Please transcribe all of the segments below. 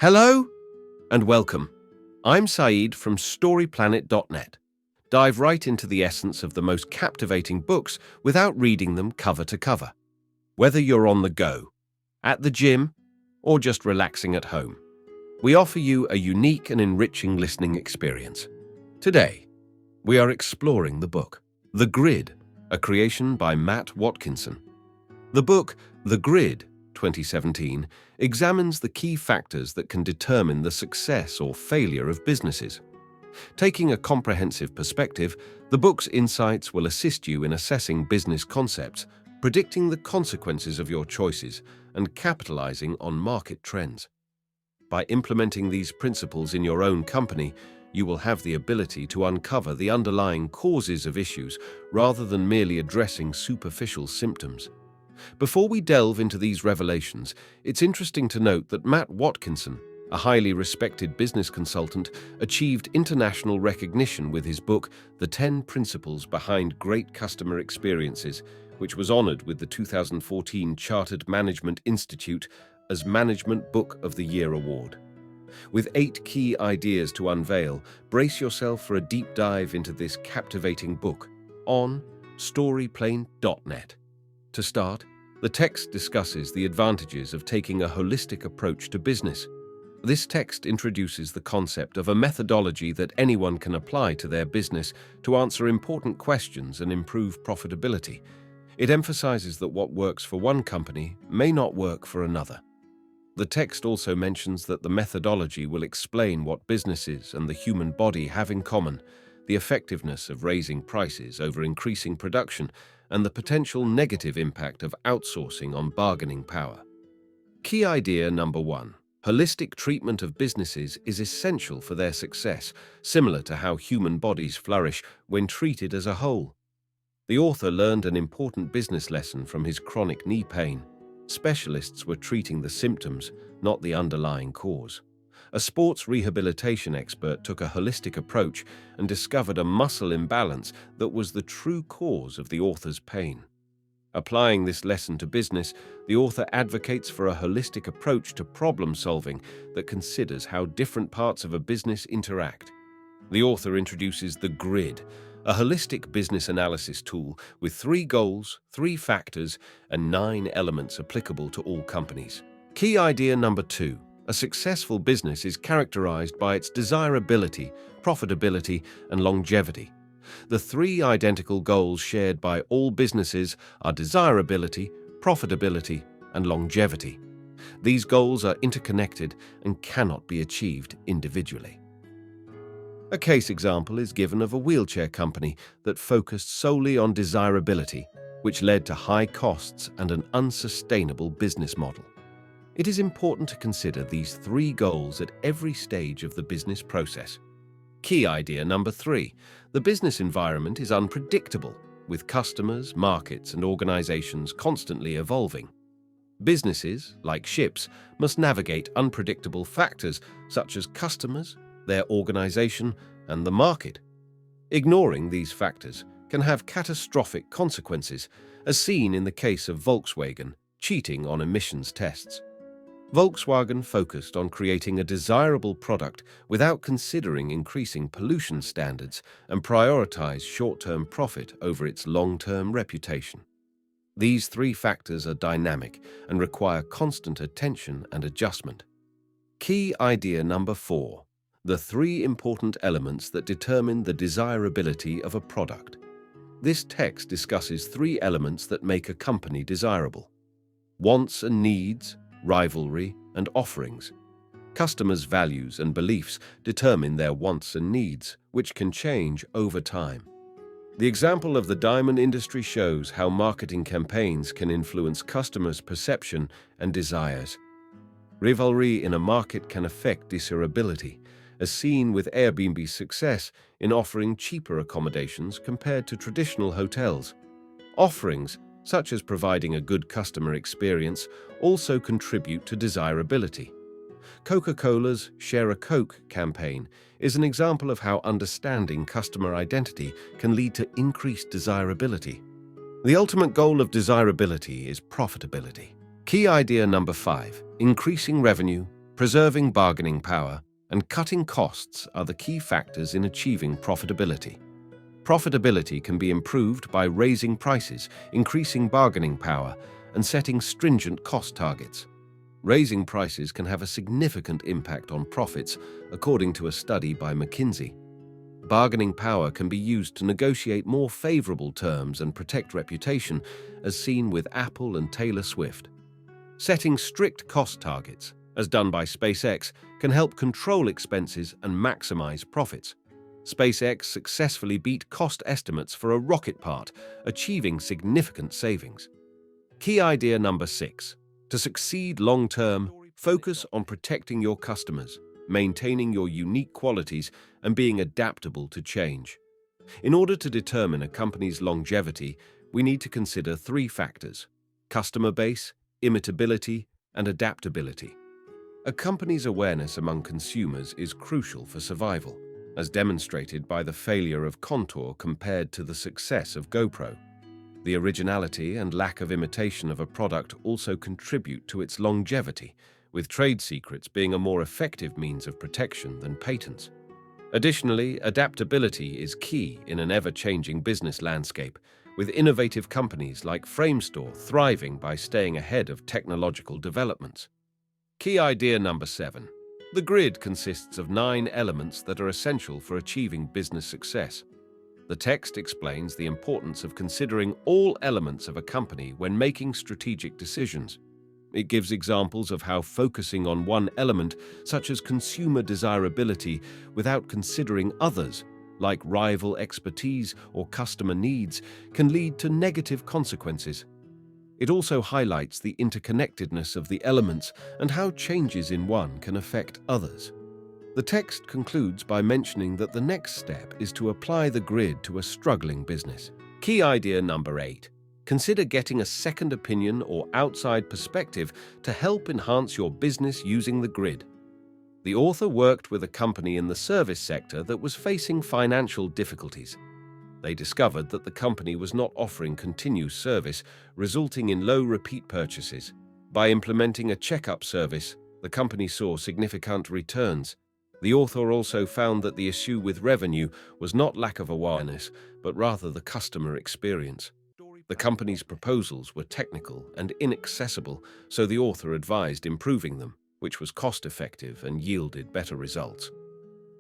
Hello and welcome. I'm Saeed from StoryPlanet.Net. Dive right into the essence of the most captivating books without reading them cover to cover. Whether you're on the go, at the gym, or just relaxing at home, we offer you a unique and enriching listening experience. Today, we are exploring the book, The Grid, a creation by Matt Watkinson. The book, The Grid, 2017, examines the key factors that can determine the success or failure of businesses. Taking a comprehensive perspective, the book's insights will assist you in assessing business concepts, predicting the consequences of your choices, and capitalizing on market trends. By implementing these principles in your own company, you will have the ability to uncover the underlying causes of issues rather than merely addressing superficial symptoms. Before we delve into these revelations, it's interesting to note that Matt Watkinson, a highly respected business consultant, achieved international recognition with his book, The 10 Principles Behind Great Customer Experiences, which was honored with the 2014 Chartered Management Institute as Management Book of the Year Award. With 8 key ideas to unveil, brace yourself for a deep dive into this captivating book on StoryPlanet.Net. To start, the text discusses the advantages of taking a holistic approach to business. This text introduces the concept of a methodology that anyone can apply to their business to answer important questions and improve profitability. It emphasizes that what works for one company may not work for another. The text also mentions that the methodology will explain what businesses and the human body have in common, the effectiveness of raising prices over increasing production, and the potential negative impact of outsourcing on bargaining power. Key idea number 1. Holistic treatment of businesses is essential for their success, similar to how human bodies flourish when treated as a whole. The author learned an important business lesson from his chronic knee pain. Specialists were treating the symptoms, not the underlying cause. A sports rehabilitation expert took a holistic approach and discovered a muscle imbalance that was the true cause of the author's pain. Applying this lesson to business, the author advocates for a holistic approach to problem solving that considers how different parts of a business interact. The author introduces the Grid, a holistic business analysis tool with 3 goals, 3 factors, and 9 elements applicable to all companies. Key idea number 2. A successful business is characterized by its desirability, profitability, and longevity. The 3 identical goals shared by all businesses are desirability, profitability, and longevity. These goals are interconnected and cannot be achieved individually. A case example is given of a wheelchair company that focused solely on desirability, which led to high costs and an unsustainable business model. It is important to consider these 3 goals at every stage of the business process. Key idea number 3. The business environment is unpredictable, with customers, markets, and organizations constantly evolving. Businesses, like ships, must navigate unpredictable factors such as customers, their organization, and the market. Ignoring these factors can have catastrophic consequences, as seen in the case of Volkswagen cheating on emissions tests. Volkswagen focused on creating a desirable product without considering increasing pollution standards and prioritized short-term profit over its long-term reputation. These 3 factors are dynamic and require constant attention and adjustment. Key idea number 4. The 3 important elements that determine the desirability of a product. This text discusses 3 elements that make a company desirable: wants and needs, rivalry, and offerings. Customers' values and beliefs determine their wants and needs, which can change over time. The example of the diamond industry shows how marketing campaigns can influence customers' perception and desires. Rivalry in a market can affect desirability, as seen with Airbnb's success in offering cheaper accommodations compared to traditional hotels. Offerings, such as providing a good customer experience, also contribute to desirability. Coca-Cola's Share a Coke campaign is an example of how understanding customer identity can lead to increased desirability. The ultimate goal of desirability is profitability. Key idea number 5. Increasing revenue, Preserving bargaining power and cutting costs are the key factors in achieving profitability. Profitability can be improved by raising prices, increasing bargaining power, and setting stringent cost targets. Raising prices can have a significant impact on profits, according to a study by McKinsey. Bargaining power can be used to negotiate more favorable terms and protect reputation, as seen with Apple and Taylor Swift. Setting strict cost targets, as done by SpaceX, can help control expenses and maximize profits. SpaceX successfully beat cost estimates for a rocket part, achieving significant savings. Key idea number 6. To succeed long-term, focus on protecting your customers, maintaining your unique qualities, and being adaptable to change. In order to determine a company's longevity, we need to consider 3 factors: customer base, imitability, and adaptability. A company's awareness among consumers is crucial for survival, as demonstrated by the failure of Contour compared to the success of GoPro. The originality and lack of imitation of a product also contribute to its longevity, with trade secrets being a more effective means of protection than patents. Additionally, adaptability is key in an ever-changing business landscape, with innovative companies like Framestore thriving by staying ahead of technological developments. Key idea number 7. The grid consists of 9 elements that are essential for achieving business success. The text explains the importance of considering all elements of a company when making strategic decisions. It gives examples of how focusing on one element, such as consumer desirability, without considering others, like rival expertise or customer needs, can lead to negative consequences. It also highlights the interconnectedness of the elements and how changes in one can affect others. The text concludes by mentioning that the next step is to apply the grid to a struggling business. Key idea number 8. Consider getting a second opinion or outside perspective to help enhance your business using the grid. The author worked with a company in the service sector that was facing financial difficulties. They discovered that the company was not offering continuous service, resulting in low repeat purchases. By implementing a checkup service, the company saw significant returns. The author also found that the issue with revenue was not lack of awareness, but rather the customer experience. The company's proposals were technical and inaccessible, so the author advised improving them, which was cost-effective and yielded better results.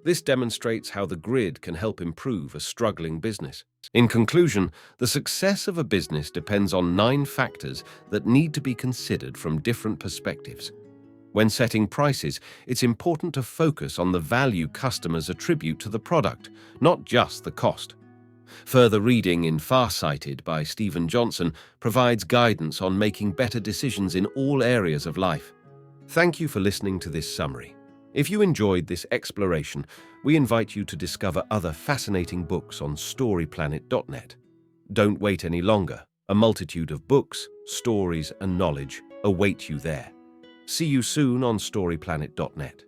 This demonstrates how the grid can help improve a struggling business. In conclusion, the success of a business depends on 9 factors that need to be considered from different perspectives. When setting prices, it's important to focus on the value customers attribute to the product, not just the cost. Further reading in Farsighted by Stephen Johnson provides guidance on making better decisions in all areas of life. Thank you for listening to this summary. If you enjoyed this exploration, we invite you to discover other fascinating books on StoryPlanet.net. Don't wait any longer. A multitude of books, stories, and knowledge await you there. See you soon on StoryPlanet.net.